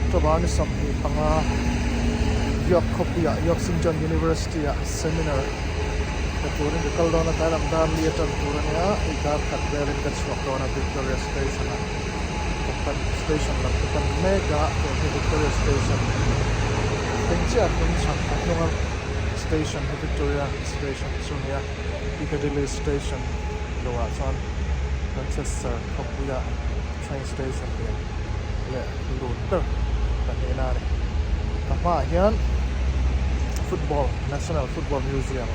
Tabani Samhi Panga York Kopia, York St. John University seminar. The touring the Caldona Taram Dan Liaton Turania, Igar Katwell in the Swakona Victoria Station. Station like the Mega Victoria Station. Pincha National Station, Victoria Station, Sunia, Piccadilly Station, Loasan, Manchester, Kopia train station here. Luther, Tanginari. Tapa here, football, National Football Museum.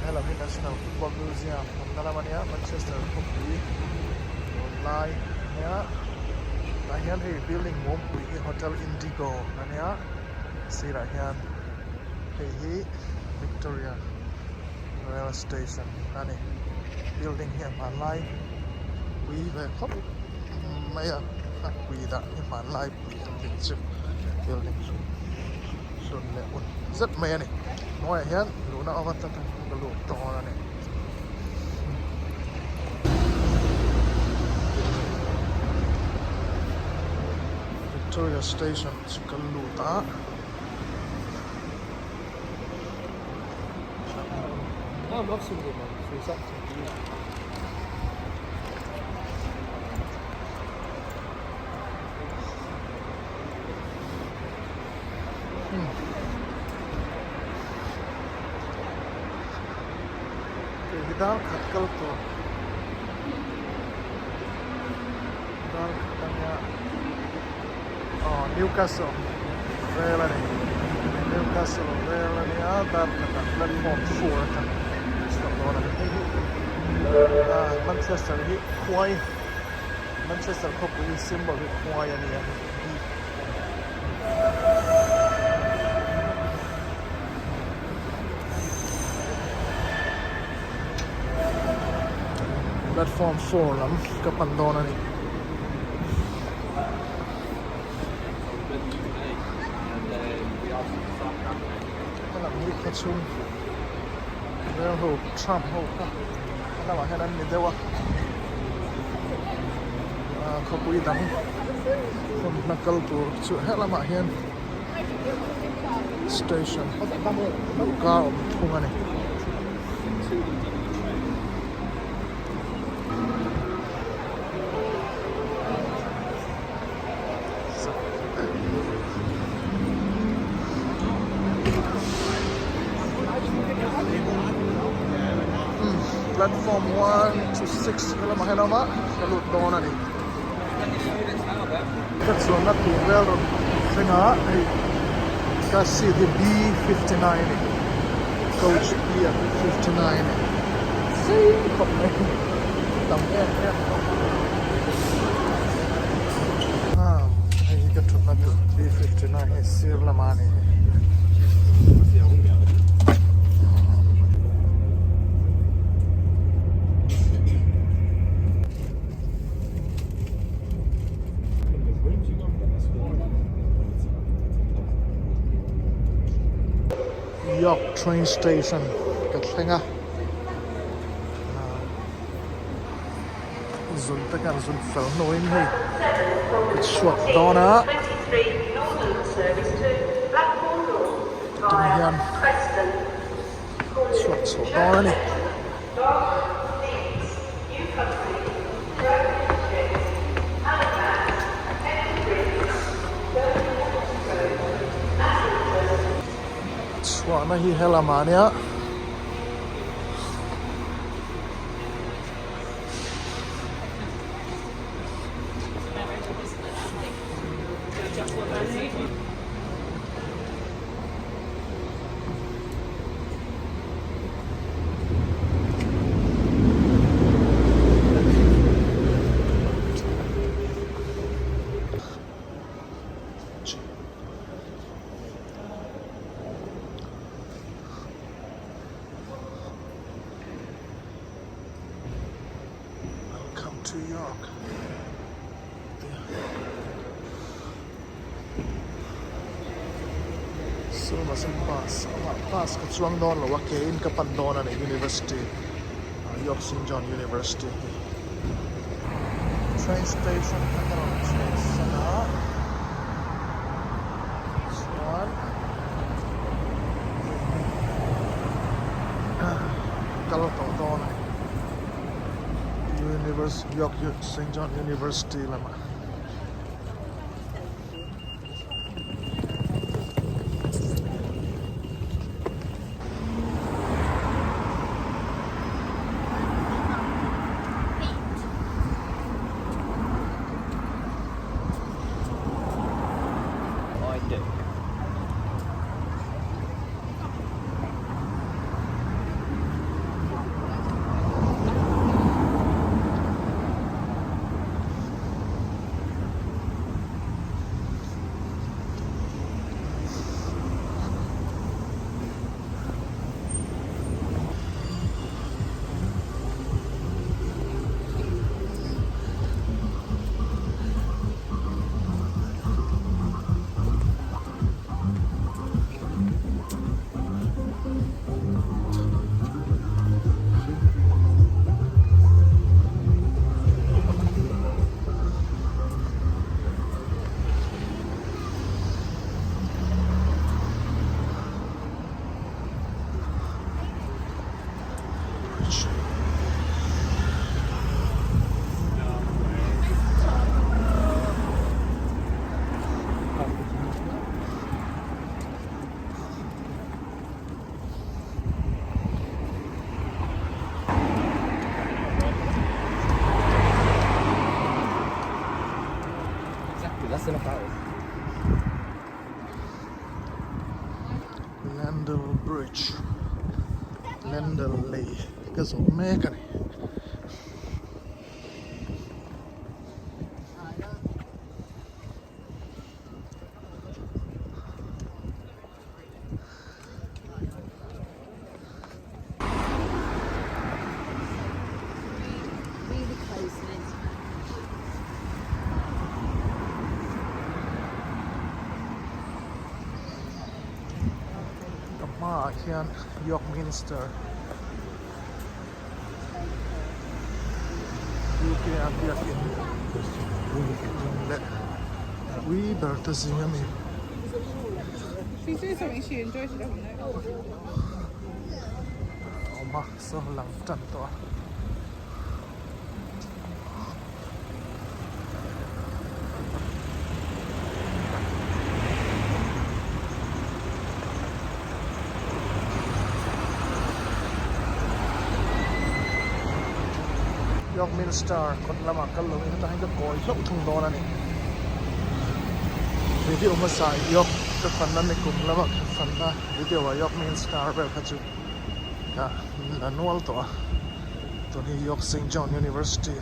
Hello, National Football Museum. Nalamania, Manchester, Kopia. Online here. Here, building Hotel Indigo. Nania, see right here. Hey, Victoria Rail Station. Nani, building here, Malay. We were hoping. Maya Aquida in my life building soon let one. Is that many? No, I had Luna over the loop door. Victoria Station, Chikaluta. I'm absolutely man. Dal Katkal to Dal Katanya. Oh, Newcastle Railway. Newcastle Railway. Dal Katan platform 4. Manchester Hawaii. Manchester Copy symbol Hawaii and platform 4 lang Kapandona ni. Alam ni Kachung. There ho Trump ho ka. Alam ba hanan ni dewa. Kopui dang. From nakal tour to helama hian. Station. Luka thungani. Platform 1 to 6 kila mahenoma salut dona ni. That's one not the railroad singa hey kasi the B59 coach B59 see kop me tam hey got to not B59 is sir lamani. York train station Katlenga Zun takan Zun fel noin hei Swak dona Tinghian Swak so dona ni Swana hi helamania to York. So masih pas ke chuang don lo ke in ka pandona ni university York St. John University train station sana York St. John University lama. I do. Exactly, less than a hour. Landell Bridge. Landell Lay. Cái số mê cái này. Really close and it's Cái mà hiện York Minster. UK and the Akin. We better see him. She's doing something she enjoys, she doesn't know. Mà sao lăng trần to. York Minster kon lama kal lo in tahin ka koi hlok thung don ani video ma sa York ka fanna ne kum lama ka fanna video wa York Minster ber khachu ka lanual to ni York St. John University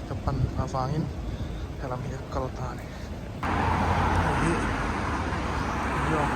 ka pan avangin kalam hi kal ta ni York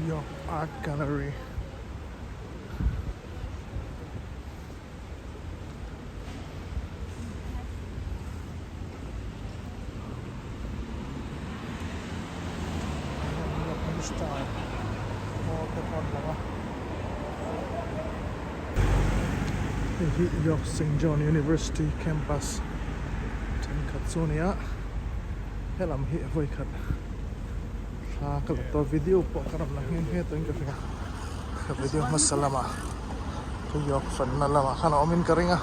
York Art Gallery. York St. John University campus. Ten Katsunia. Helam hi voi khat. Kalau to video po karam lang hin he to inga finga. Ka video masalama. To York fan na lama kana omin karinga.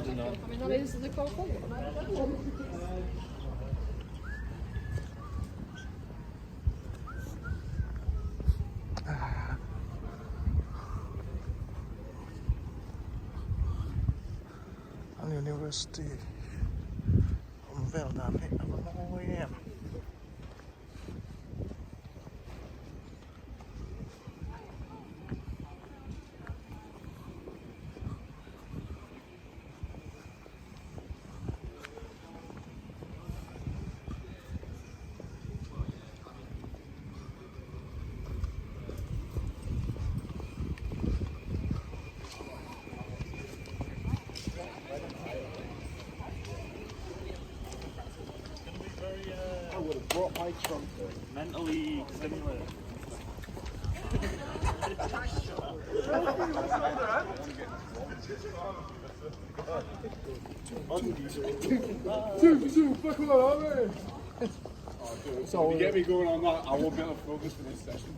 plodding on. I mean, that is the cold one. An university omvärlden är enorm. I would have brought my trunk mentally stimulated. So if you get me going on that, I won't be able to focus for this session.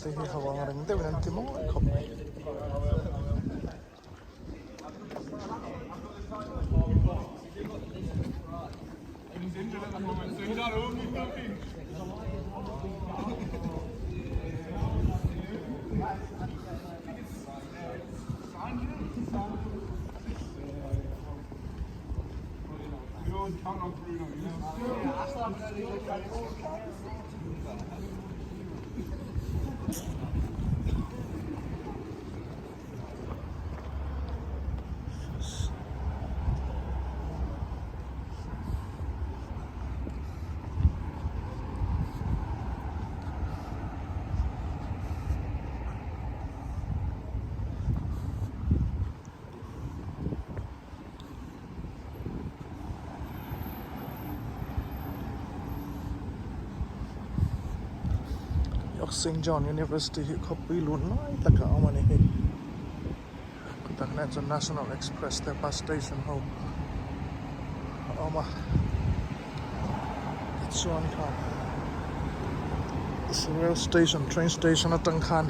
Det är förvaring, det är väl inte många kom. St. John University có bị luôn nói tất cả ông này cũng tất cả National Express the bus station home ông mà chuan khan rail station train station ở Tăng Khan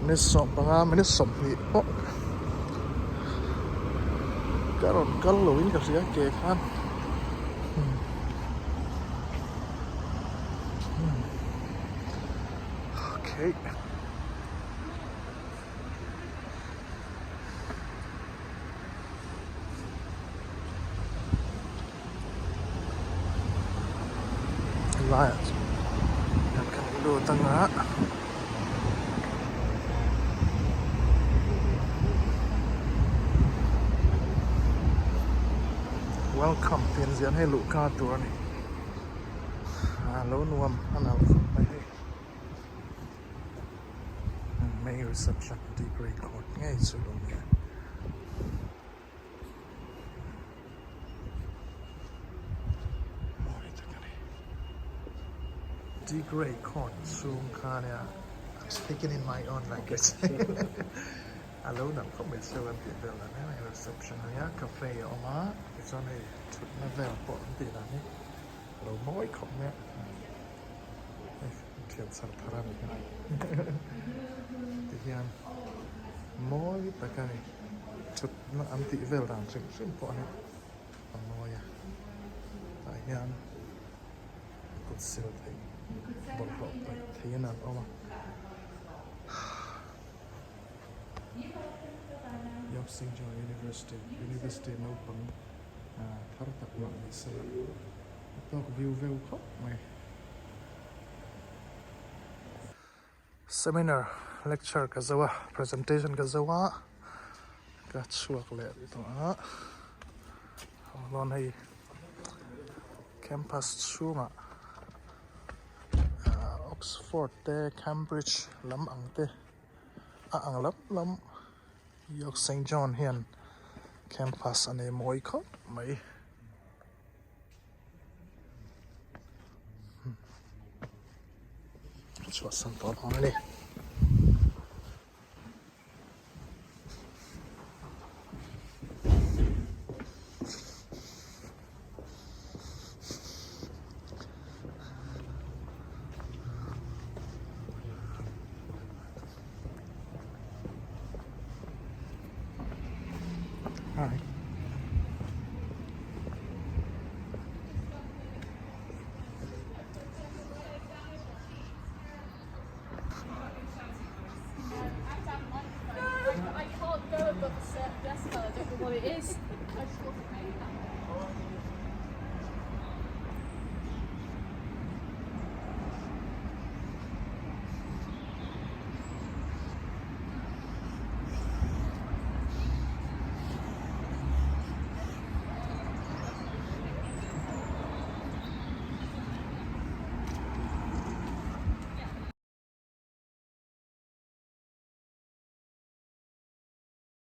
mình sống bằng mình sống thì cái lối cái gì kề khan Okay. Alliance. Yang kedua tengah. Welcome เปลี่ยนเสียงให้ลูกค้าตัวนี้แล้วนวมอันนั้นไม่ให้May reception degree court ง่ายสุดเลย degree court ซูมค่าเนี่ย I'm speaking in my own language แล้วนั่นก็เป็นเซเว่นปีเดียวแล้วเนี่ย May reception เนี่ยกาแฟออกมาที่จะให้ชุดมาแววปนปีนั้นนี่เราไม่ของเนี่ยเทียบสัตว์พารามิกันTihian moi takani chut na anti vel ran sing po ani moya tahian kut sil thai bol ho thian an oma York St. John University no pang thar tak ma ni sa tok view vel kho mai Seminar, lecture ka zawa, presentation ka zawa ka chuak le to lon hai campus chunga Oxford te Cambridge lam ang te ang lam York St. John hian campus ane moi kho mai chua san ton hong ni